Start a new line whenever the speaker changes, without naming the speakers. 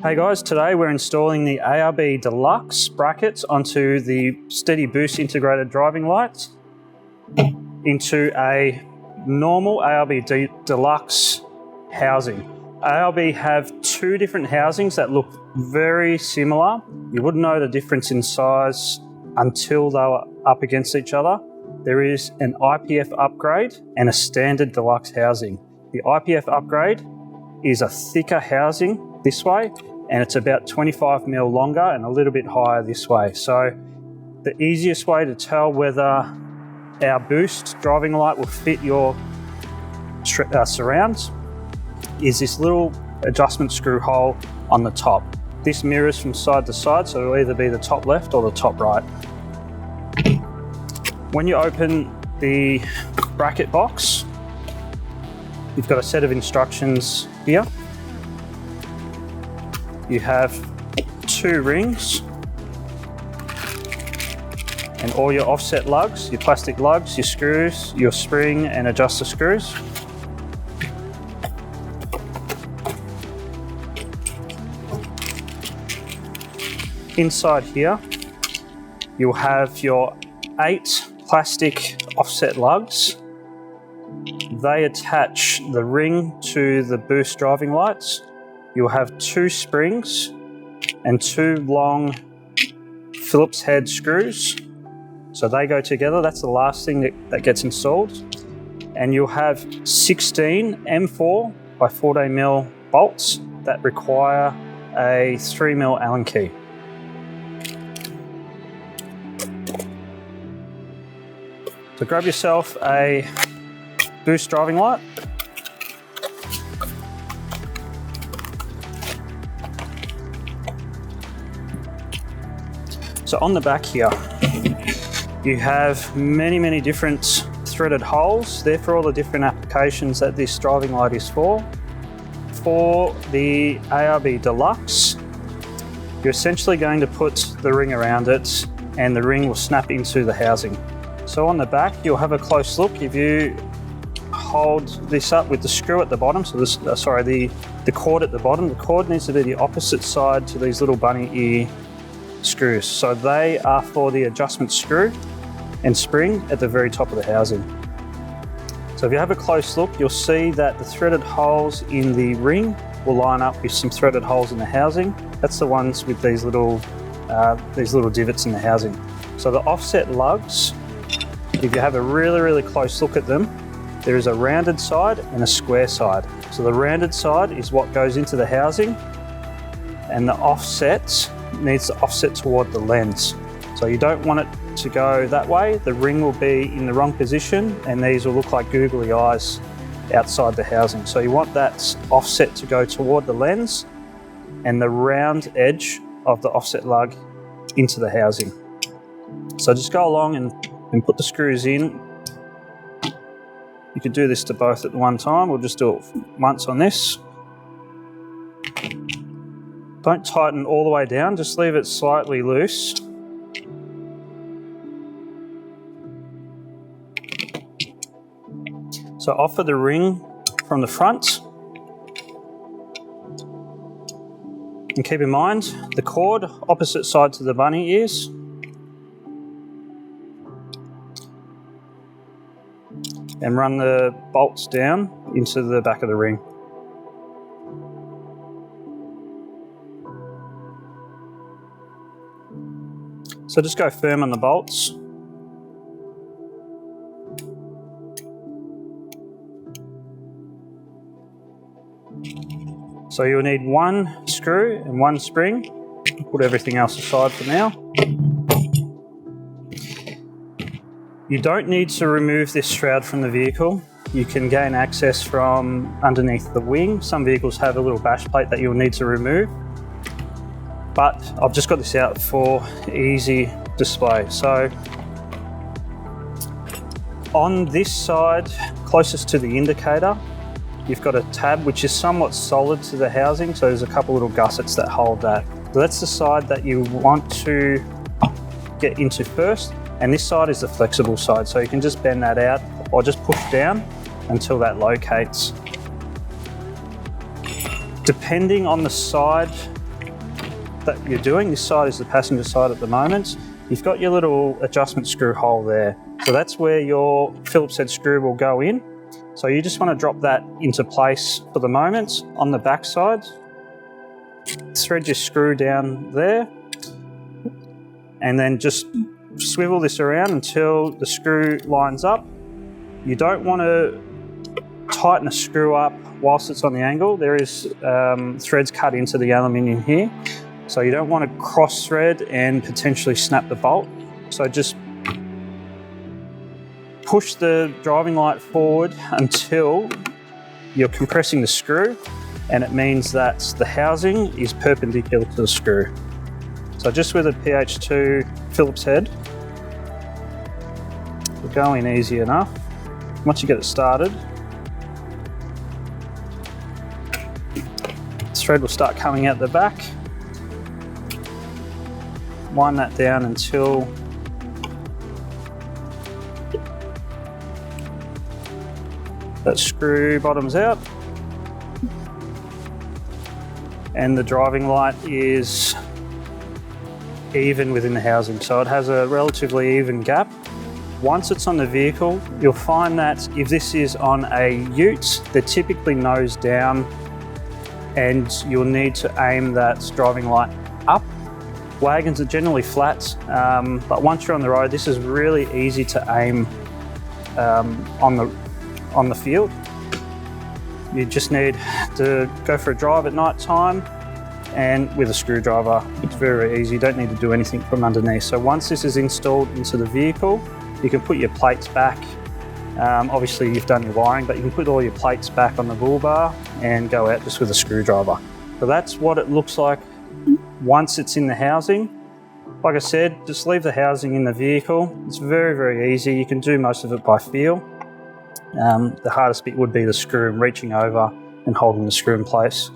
Hey guys, today we're installing the ARB Deluxe brackets onto the STEDI Boost integrated driving lights into a normal ARB Deluxe housing. ARB have two different housings that look very similar. You wouldn't know the difference in size until they were up against each other. There is an IPF upgrade and a standard Deluxe housing. The IPF upgrade is a thicker housing this way, and it's about 25 mil longer and a little bit higher this way. So the easiest way to tell whether our Boost driving light will fit your surrounds is this little adjustment screw hole on the top. This mirrors from side to side, so it'll either be the top left or the top right. When you open the bracket box, you've got a set of instructions here. You have two rings and all your offset lugs, your plastic lugs, your screws, your spring and adjuster screws. Inside here, you'll have your 8 plastic offset lugs. They attach the ring to the Boost driving lights. You'll have 2 springs and 2 long Phillips head screws. So they go together. That's the last thing that gets installed. And you'll have 16 M4 by 14mm bolts that require a 3mm Allen key. So grab yourself a Boost driving light. So on the back here, you have many different threaded holes. They're for all the different applications that this driving light is for. For the ARB Deluxe, you're essentially going to put the ring around it and the ring will snap into the housing. So on the back, you'll have a close look. If you hold this up with the screw at the bottom, so this, the cord at the bottom, the cord needs to be the opposite side to these little bunny ear screws. So they are for the adjustment screw and spring at the very top of the housing. So if you have a close look, you'll see that the threaded holes in the ring will line up with some threaded holes in the housing. That's the ones with these little divots in the housing. So the offset lugs, if you have a really close look at them, there is a rounded side and a square side. So the rounded side is what goes into the housing, and the offset needs to offset toward the lens. So you don't want it to go that way. The ring will be in the wrong position and these will look like googly eyes outside the housing. So you want that offset to go toward the lens and the round edge of the offset lug into the housing. So just go along and put the screws in. You could do this to both at one time. We'll just do it once on this. Don't tighten all the way down, just leave it slightly loose. So offer the ring from the front. And keep in mind, the cord opposite side to the bunny ears. And run the bolts down into the back of the ring. So just go firm on the bolts. So you'll need 1 screw and 1 spring. Put everything else aside for now. You don't need to remove this shroud from the vehicle. You can gain access from underneath the wing. Some vehicles have a little bash plate that you'll need to remove, but I've just got this out for easy display. So on this side, closest to the indicator, you've got a tab which is somewhat solid to the housing, so there's a couple little gussets that hold that. So that's the side that you want to get into first. And this side is the flexible side, so you can just bend that out or just push down until that locates. Depending on the side that you're doing, this side is the passenger side at the moment, you've got your little adjustment screw hole there. So that's where your Phillips head screw will go in. So you just want to drop that into place for the moment on the back side. Thread your screw down there and then just swivel this around until the screw lines up. You don't want to tighten a screw up whilst it's on the angle. There is threads cut into the aluminium here, so you don't want to cross thread and potentially snap the bolt. So just push the driving light forward until you're compressing the screw, and it means that the housing is perpendicular to the screw. So just with a PH2 Phillips head, we'll go in easy enough. Once you get it started, this thread will start coming out the back. Wind that down until that screw bottoms out, and the driving light is even within the housing, so it has a relatively even gap. Once it's on the vehicle, you'll find that if this is on a ute, they're typically nose down, and you'll need to aim that driving light up. Wagons are generally flat, but once you're on the road, this is really easy to aim on the field. You just need to go for a drive at night time, and with a screwdriver, it's very, very easy. You don't need to do anything from underneath. So once this is installed into the vehicle, you can put your plates back. Obviously you've done your wiring, but you can put all your plates back on the bull bar and go out just with a screwdriver. So that's what it looks like once it's in the housing. Like I said, just leave the housing in the vehicle. It's very, very easy. You can do most of it by feel. The hardest bit would be the screw and reaching over and holding the screw in place.